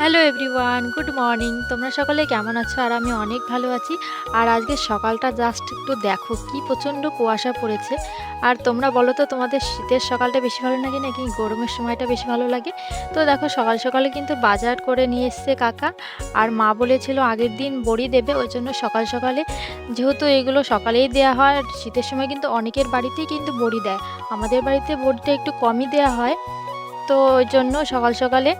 Hello everyone, good morning. তোমরা সকলে কেমন আছো? আর আমি অনেক ভালো আছি। আর আজকে সকালটা জাস্ট একটু দেখো কি প্রচণ্ড কুয়াশা পড়েছে। আর তোমরা বলো তো তোমাদের শীতের সকালটা বেশি ভালো লাগে নাকি গরমের সময়টা বেশি ভালো লাগে? তো দেখো সকাল সকালে কিন্তু বাজার করে নিয়ে এসছে কাকা। আর মা বলেছিল আগের দিন বড়ি দেবে, ওই জন্য সকাল সকালে, যেহেতু এগুলো সকালেই দেওয়া হয়, আর শীতের সময় কিন্তু অনেকের বাড়িতেই কিন্তু বড়ি দেয়। আমাদের বাড়িতে বড়িটা একটু কমই দেওয়া হয়। তো ওই জন্য সকাল সকালে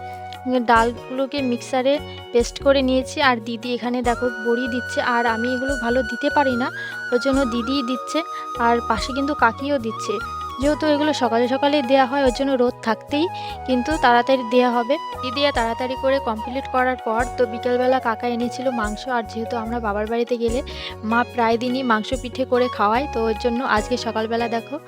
ডালগুলোকে মিক্সারে পেস্ট করে নিয়েছি। আর দিদি এখানে দেখো বড়ি দিচ্ছে, আর আমি এগুলো ভালো দিতে পারি না, ওই জন্য দিদিই দিচ্ছে। আর পাশে কিন্তু কাকিও দিচ্ছে। যেহেতু এগুলো সকালে সকালে দেওয়া হয়, ওই জন্য রোদ থাকতেই কিন্তু তাড়াতাড়ি দেওয়া হবে। দিদি তাড়াতাড়ি করে কমপ্লিট করার পর তো বিকেলবেলা কাকা এনেছিল মাংস। আর যেহেতু আমরা বাবার বাড়িতে গেলে মা প্রায় দিনই মাংস পিঠে করে খাওয়ায়, তো ওই জন্য আজকে সকালবেলা দেখো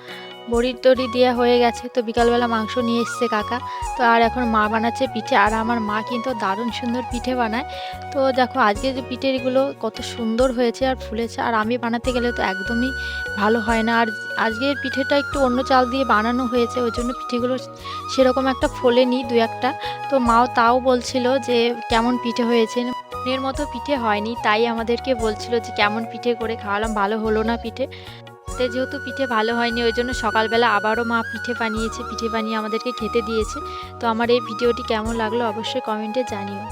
বড়ি টড়ি দেওয়া হয়ে গেছে। তো বিকালবেলা মাংস নিয়ে এসছে কাকা। তো আর এখন মা বানাচ্ছে পিঠে। আর আমার মা কিন্তু দারুণ সুন্দর পিঠে বানায়। তো দেখো আজকে যে পিঠেগুলো কত সুন্দর হয়েছে আর ফুলেছে। আর আমি বানাতে গেলে তো একদমই ভালো হয় না। আর আজকের পিঠেটা একটু অন্য চাল দিয়ে বানানো হয়েছে, ওই জন্য পিঠেগুলো সেরকম একটা ফোলেনি দু একটা। তো মাও তাও বলছিল যে কেমন পিঠে হয়েছে, মনের মতো পিঠে হয়নি। তাই আমাদেরকে বলছিল যে কেমন পিঠে করে খাওয়ালাম, ভালো হলো না পিঠে। যেহেতু পিঠে ভালো হয়নি, ওই জন্য সকালবেলা আবারও মা পিঠে বানিয়েছে, পিঠে বানিয়ে আমাদেরকে খেতে দিয়েছে। তো আমার এই ভিডিওটি কেমন লাগলো অবশ্যই কমেন্টে জানিও।